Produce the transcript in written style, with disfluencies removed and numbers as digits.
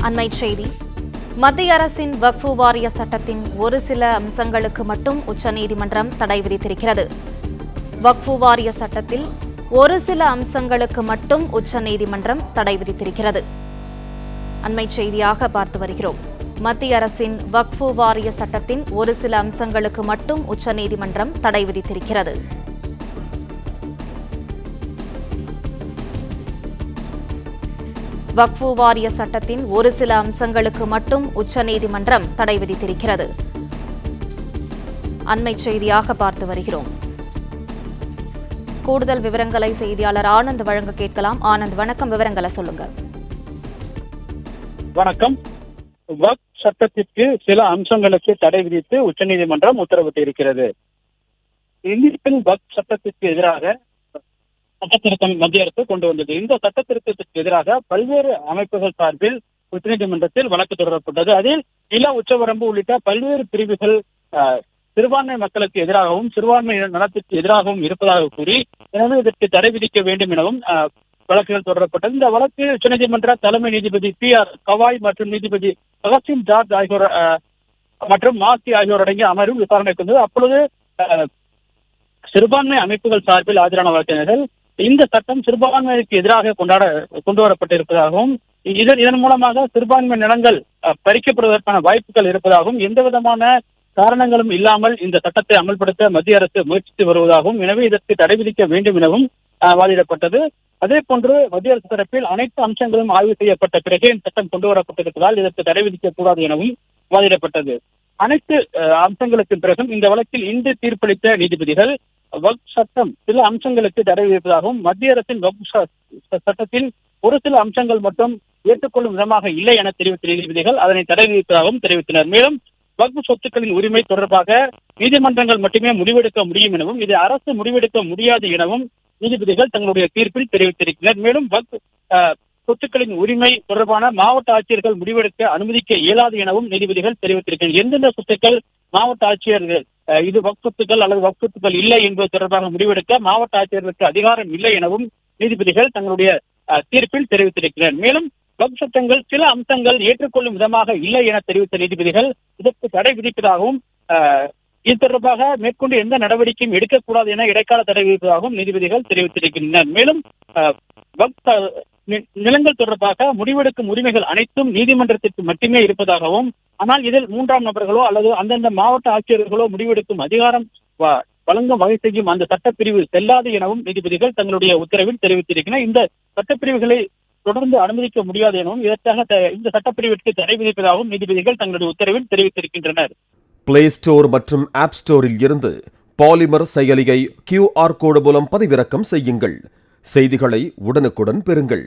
அண்மைச் செய்தி. மத்திய அரசின் வக்ஃபு வாரிய சட்டத்தின் ஒரு சில அம்சங்களுக்கு மட்டும் உச்சநீதிமன்றம் தடை விதித்திருக்கிறது. வக்ஃபு வாரிய சட்டத்தில் ஒரு சில அம்சங்களுக்கு மட்டும் உச்சநீதிமன்றம் தடை விதித்திருக்கிறது. அண்மைச் செய்தியாக பார்த்து வருகிறோம். மத்திய அரசின் வக்ஃபு வாரிய சட்டத்தின் ஒரு சில அம்சங்களுக்கு மட்டும் உச்சநீதிமன்றம் தடை விதித்திருக்கிறது. வக்ஃபு வாரிய சட்டத்தின் ஒரு சில அம்சங்களுக்கு மட்டும் உச்சநீதிமன்றம் தடை விதித்திருக்கிறது. அண்மைச் செய்தியாக பார்த்து வருகிறோம். கூடுதல் விவரங்களை செய்தியாளர் ஆனந்த் வழங்க கேட்கலாம். ஆனந்த், வணக்கம். விவரங்களை சொல்லுங்க. வணக்கம். வக்ஃப் சட்டத்திற்கு சில அம்சங்களுக்கு தடை விதித்து உச்சநீதிமன்றம் உத்தரவிட்டிருக்கிறது. இந்தியாவில் வக்ஃப் சட்டத்திற்கு எதிராக சட்டத்திருத்தம் மத்திய அரசு கொண்டு வந்தது. இந்த சட்டத்திருத்தத்திற்கு எதிராக பல்வேறு அமைப்புகள் சார்பில் உச்சநீதிமன்றத்தில் வழக்கு தொடரப்பட்டது. அதில் நில உச்சவரம்பு உள்ளிட்ட பல்வேறு பிரிவுகள் சிறுபான்மை மக்களுக்கு எதிராகவும் சிறுபான்மை நலத்திற்கு எதிராகவும் இருப்பதாக கூறி, எனவே இதற்கு தடை விதிக்க வேண்டும் எனவும் வழக்குகள் தொடரப்பட்டது. இந்த வழக்கு உச்சநீதிமன்ற தலைமை நீதிபதி PR கவாய் மற்றும் நீதிபதி அகஸ்டின் ஜார்ஜ் ஆகியோர் மற்றும் மாசி ஆகியோர் அடங்கிய அமர்வு விசாரணைக்கு வந்தது. அப்பொழுது சிறுபான்மை அமைப்புகள் சார்பில் ஆஜரான வழக்கறிஞர்கள் இந்த சட்டம் சிறுபான்மைக்கு எதிராக கொண்டு வரப்பட்டிருப்பதாகவும், இதன் மூலமாக சிறுபான்மை நிலங்கள் பறிக்கப்படுவதற்கான வாய்ப்புகள் இருப்பதாகவும், எந்த விதமான காரணங்களும் இல்லாமல் இந்த சட்டத்தை அமல்படுத்த மத்திய அரசு முயற்சித்து வருவதாகவும், எனவே இதற்கு தடை விதிக்க வேண்டும் எனவும் வாதிடப்பட்டது. அதே போன்று மத்திய அரசு தரப்பில் அனைத்து அம்சங்களும் ஆய்வு செய்யப்பட்ட பிறகே இந்த சட்டம் கொண்டு வரப்பட்டிருப்பதால் இதற்கு தடை விதிக்கக்கூடாது எனவும் வாதிடப்பட்டது. அனைத்து அம்சங்களுக்கு பிறகும் இந்த வழக்கில் இன்று தீர்ப்பளித்த நீதிபதிகள் வக்ஃப் சட்டம் சில அம்சங்களுக்கு தடை விதிப்பதாகவும், மத்திய அரசின் வக்ஃப் சட்டத்தில் ஒரு சில அம்சங்கள் மட்டும் ஏற்றுக்கொள்ளும் விதமாக இல்லை என தெரிவித்த நீதிபதிகள் அதனை தடை விதிப்பதாகவும் தெரிவித்தனர். மேலும் வக்ஃப் சொத்துக்களின் உரிமை தொடர்பாக நீதிமன்றங்கள் மட்டுமே முடிவெடுக்க முடியும் எனவும், இதை அரசு முடிவெடுக்க முடியாது எனவும் நீதிபதிகள் தங்களுடைய தீர்ப்பில் தெரிவித்திருக்கிறார். மேலும் வக்ஃப் சொத்துக்களின் உரிமை தொடர்பான மாவட்ட ஆட்சியர்கள் முடிவெடுக்க அனுமதிக்க இயலாது எனவும் நீதிபதிகள் தெரிவித்திருக்கிறார். எந்தெந்த சொத்துக்கள் மாவட்ட ஆட்சியர்கள் இது வக்ஃப் சொத்துக்கள் அல்லது வக்ஃப் சொத்துக்கள் இல்லை என்பது தொடர்பாக முடிவெடுக்க மாவட்ட ஆட்சியர்களுக்கு அதிகாரம் இல்லை எனவும் நீதிபதிகள் தங்களுடைய தீர்ப்பில் தெரிவித்திருக்கிறார். மேலும் வக்ஃப் சட்டங்கள் சில அம்சங்கள் ஏற்றுக்கொள்ளும் விதமாக இல்லை என தெரிவித்த நீதிபதிகள் இதற்கு தடை விதிப்பதாகவும், இது தொடர்பாக மேற்கொண்டு எந்த நடவடிக்கையும் எடுக்கக்கூடாது என இடைக்கால தடை விதிப்பதாகவும் நீதிபதிகள் தெரிவித்திருக்கின்றனர். மேலும் வக்ஃப் நிலங்கள் தொடர்பாக முடிவெடுக்கும் உரிமைகள் அனைத்தும் நீதிமன்றத்திற்கு மட்டுமே இருப்பதாகவும், ஆனால் இதில் மூன்றாம் நபர்களோ அல்லது அந்தந்த மாவட்ட ஆட்சியர்களோ முடிவெடுக்கும் அதிகாரம் வழங்க வகை செய்யும் அந்த சட்டப்பிரிவு செல்லாது எனவும் நீதிபதிகள் தங்களுடைய உத்தரவில் தெரிவித்திருக்கின்றனர். இந்த சட்டப்பிரிவுகளை தொடர்ந்து அனுமதிக்க முடியாது எனவும், இதற்காக இந்த சட்டப்பிரிவிற்கு தடை விதிப்பதாகவும் நீதிபதிகள் தங்களுடைய உத்தரவில் தெரிவித்திருக்கின்றனர். பிளே ஸ்டோர் மற்றும் ஆப் ஸ்டோரில் இருந்து பாலிமர் செயலியை QR கோடு மூலம் பதிவிறக்கம் செய்யுங்கள். செய்திகளை உடனுக்குடன் பெறுங்கள்.